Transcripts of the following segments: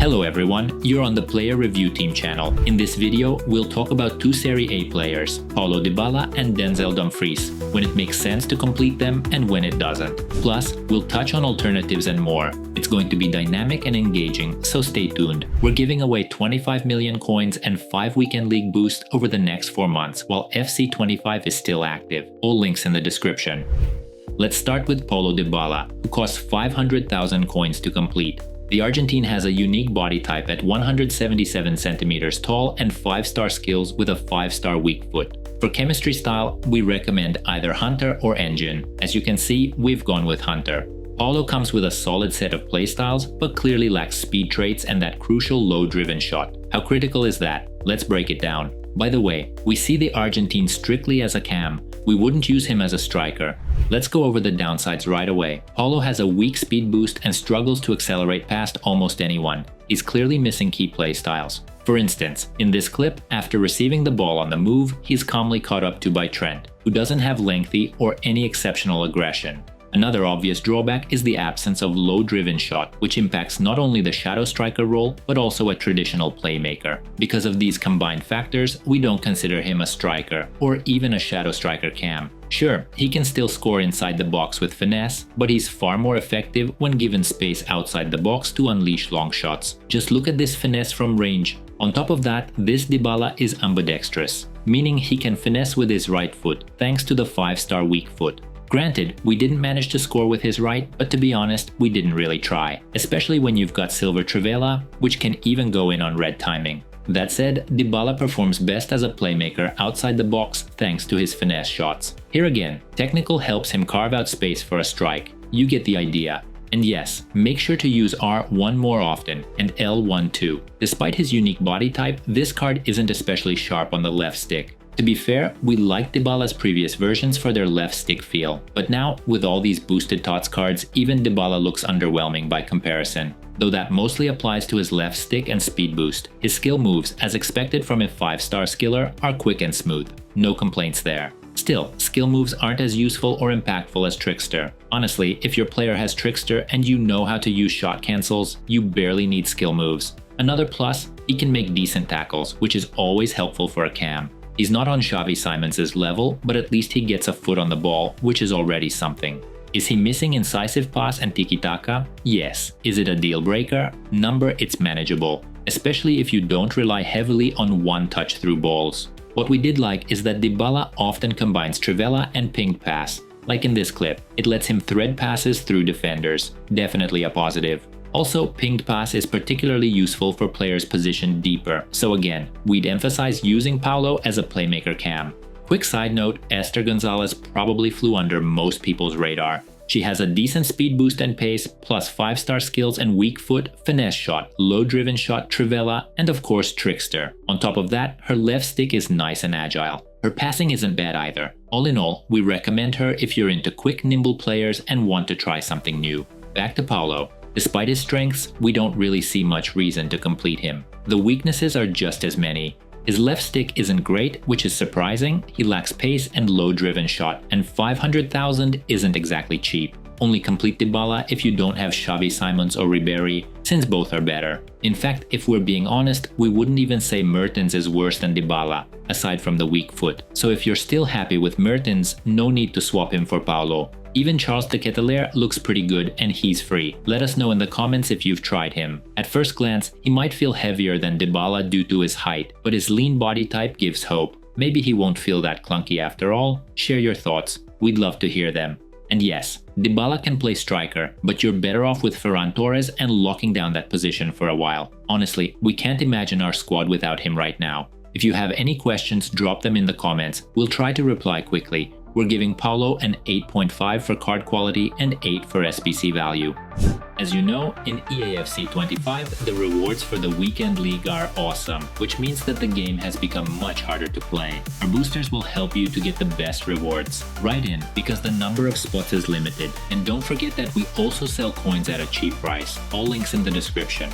Hello everyone, you're on the Player Review Team channel. In this video, we'll talk about two Serie A players, Paulo Dybala and Denzel Dumfries, when it makes sense to complete them and when it doesn't. Plus, we'll touch on alternatives and more. It's going to be dynamic and engaging, so stay tuned. We're giving away 25 million coins and 5 weekend league boosts over the next 4 months, while FC25 is still active. All links in the description. Let's start with Paulo Dybala, who costs 500,000 coins to complete. The Argentine has a unique body type at 177 centimeters tall and 5-star skills with a 5-star weak foot. For chemistry style, we recommend either Hunter or Engine. As you can see, we've gone with Hunter. Paulo comes with a solid set of playstyles, but clearly lacks speed traits and that crucial low-driven shot. How critical is that? Let's break it down. By the way, we see the Argentine strictly as a cam. We wouldn't use him as a striker. Let's go over the downsides right away. Paulo has a weak speed boost and struggles to accelerate past almost anyone. He's clearly missing key play styles. For instance, in this clip, after receiving the ball on the move, he's calmly caught up to by Trent, who doesn't have lengthy or any exceptional aggression. Another obvious drawback is the absence of low-driven shot, which impacts not only the shadow striker role, but also a traditional playmaker. Because of these combined factors, we don't consider him a striker, or even a shadow striker cam. Sure, he can still score inside the box with finesse, but he's far more effective when given space outside the box to unleash long shots. Just look at this finesse from range. On top of that, this Dybala is ambidextrous, meaning he can finesse with his right foot, thanks to the 5-star weak foot. Granted, we didn't manage to score with his right, but to be honest, we didn't really try, especially when you've got silver trivela, which can even go in on red timing. That said, Dybala performs best as a playmaker outside the box thanks to his finesse shots. Here again, technical helps him carve out space for a strike. You get the idea. And yes, make sure to use R1 more often and L1 too. Despite his unique body type, this card isn't especially sharp on the left stick. To be fair, we liked Dybala's previous versions for their left stick feel, but now, with all these boosted TOTS cards, even Dybala looks underwhelming by comparison. Though that mostly applies to his left stick and speed boost. His skill moves, as expected from a 5-star skiller, are quick and smooth. No complaints there. Still, skill moves aren't as useful or impactful as Trickster. Honestly, if your player has Trickster and you know how to use shot cancels, you barely need skill moves. Another plus, he can make decent tackles, which is always helpful for a cam. He's not on Xavi Simons' level, but at least he gets a foot on the ball, which is already something. Is he missing incisive pass and tiki-taka? Yes. Is it a deal breaker? Number, it's manageable, especially if you don't rely heavily on one-touch through balls. What we did like is that Dybala often combines trivela and pinged pass. Like in this clip, it lets him thread passes through defenders. Definitely a positive. Also, pinged pass is particularly useful for players positioned deeper, so again, we'd emphasize using Paulo as a playmaker cam. Quick side note, Esther Gonzalez probably flew under most people's radar. She has a decent speed boost and pace, plus 5-star skills and weak foot, finesse shot, low-driven shot, trivela, and of course Trickster. On top of that, her left stick is nice and agile. Her passing isn't bad either. All in all, we recommend her if you're into quick, nimble players and want to try something new. Back to Paulo. Despite his strengths, we don't really see much reason to complete him. The weaknesses are just as many. His left stick isn't great, which is surprising, he lacks pace and low-driven shot, and 500,000 isn't exactly cheap. Only complete Dybala if you don't have Xavi Simons or Ribéry, since both are better. In fact, if we're being honest, we wouldn't even say Mertens is worse than Dybala, aside from the weak foot. So if you're still happy with Mertens, no need to swap him for Paulo. Even Charles de Ketelaere looks pretty good and he's free. Let us know in the comments if you've tried him. At first glance, he might feel heavier than Dybala due to his height, but his lean body type gives hope. Maybe he won't feel that clunky after all. Share your thoughts. We'd love to hear them. And yes, Dybala can play striker, but you're better off with Ferran Torres and locking down that position for a while. Honestly, we can't imagine our squad without him right now. If you have any questions, drop them in the comments. We'll try to reply quickly. We're giving Paulo an 8.5 for card quality and 8 for SBC value. As you know, in EAFC 25, the rewards for the weekend league are awesome, which means that the game has become much harder to play. Our boosters will help you to get the best rewards. Write in, because the number of spots is limited. And don't forget that we also sell coins at a cheap price. All links in the description.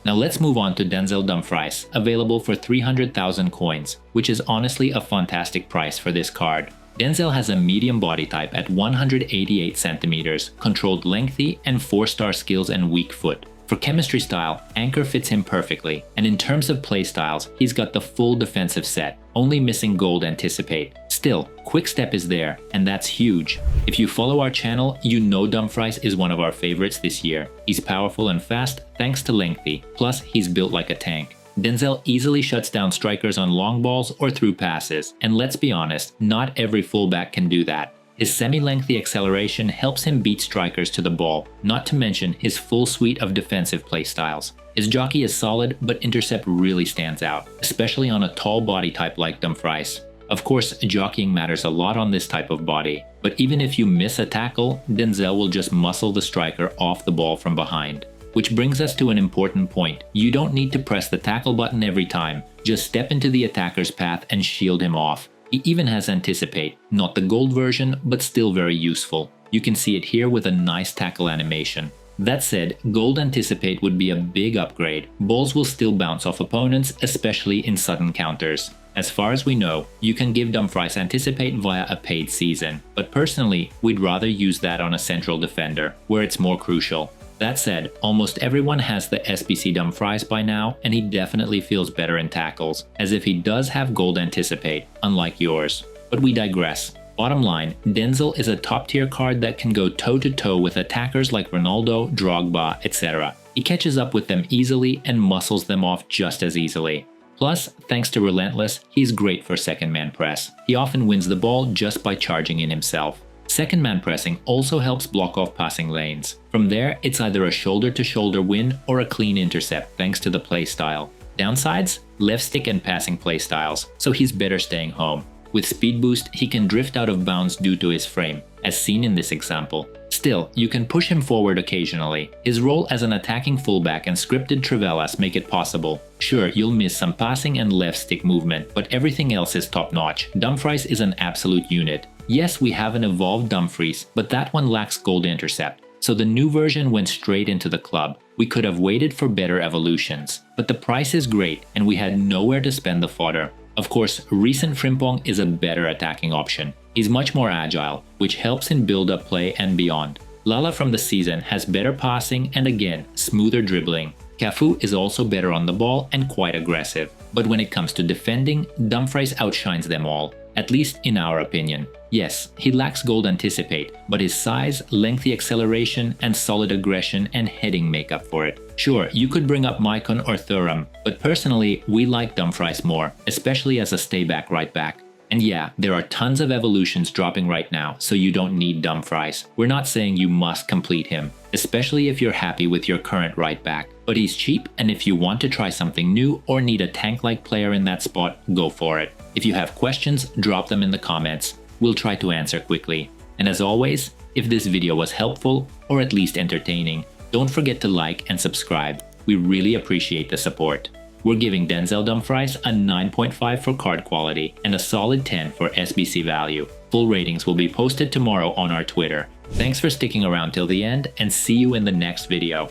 Now let's move on to Denzel Dumfries, available for 300,000 coins, which is honestly a fantastic price for this card. Denzel has a medium body type at 188 centimeters, controlled lengthy, and 4-star skills and weak foot. For For chemistry style, Anchor fits him perfectly, and in terms of playstyles, he's got the full defensive set, only missing Gold Anticipate. Still, Quick Step is there, and that's huge. If you follow our channel, you know Dumfries is one of our favorites this year. He's powerful and fast thanks to lengthy, plus he's built like a tank. Denzel easily shuts down strikers on long balls or through passes, and let's be honest, not every fullback can do that. His semi-lengthy acceleration helps him beat strikers to the ball, not to mention his full suite of defensive playstyles. His jockey is solid, but intercept really stands out, especially on a tall body type like Dumfries. Of course, jockeying matters a lot on this type of body, but even if you miss a tackle, Denzel will just muscle the striker off the ball from behind. Which brings us to an important point. You don't need to press the tackle button every time, just step into the attacker's path and shield him off. He even has Anticipate, not the gold version, but still very useful. You can see it here with a nice tackle animation. That said, Gold Anticipate would be a big upgrade. Balls will still bounce off opponents, especially in sudden counters. As far as we know, you can give Dumfries Anticipate via a paid season, but personally, we'd rather use that on a central defender, where it's more crucial. That said, almost everyone has the SBC Dumfries by now, and he definitely feels better in tackles, as if he does have Gold Anticipate, unlike yours. But we digress. Bottom line, Denzel is a top-tier card that can go toe-to-toe with attackers like Ronaldo, Drogba, etc. He catches up with them easily and muscles them off just as easily. Plus, thanks to Relentless, he's great for second man press. He often wins the ball just by charging in himself. Second man pressing also helps block off passing lanes. From there, it's either a shoulder-to-shoulder win or a clean intercept thanks to the playstyle. Downsides? Left stick and passing playstyles, so he's better staying home. With speed boost, he can drift out of bounds due to his frame, as seen in this example. Still, you can push him forward occasionally. His role as an attacking fullback and scripted Trivelas make it possible. Sure, you'll miss some passing and left stick movement, but everything else is top-notch. Dumfries is an absolute unit. Yes, we have an evolved Dumfries, but that one lacks gold intercept, so the new version went straight into the club. We could have waited for better evolutions, but the price is great and we had nowhere to spend the fodder. Of course, recent Frimpong is a better attacking option. He's much more agile, which helps in build-up play and beyond. Lala from the season has better passing and again, smoother dribbling. Cafu is also better on the ball and quite aggressive. But when it comes to defending, Dumfries outshines them all, at least in our opinion. Yes, he lacks Gold Anticipate, but his size, lengthy acceleration, and solid aggression and heading make up for it. Sure, you could bring up Maicon or Thuram, but personally, we like Dumfries more, especially as a stay-back right-back. And yeah, there are tons of evolutions dropping right now, so you don't need Dumfries. We're not saying you must complete him, especially if you're happy with your current right-back. But he's cheap, and if you want to try something new or need a tank-like player in that spot, go for it. If you have questions, drop them in the comments. We'll try to answer quickly. And as always, if this video was helpful, or at least entertaining, don't forget to like and subscribe. We really appreciate the support. We're giving Denzel Dumfries a 9.5 for card quality and a solid 10 for SBC value. Full ratings will be posted tomorrow on our Twitter. Thanks for sticking around till the end and see you in the next video.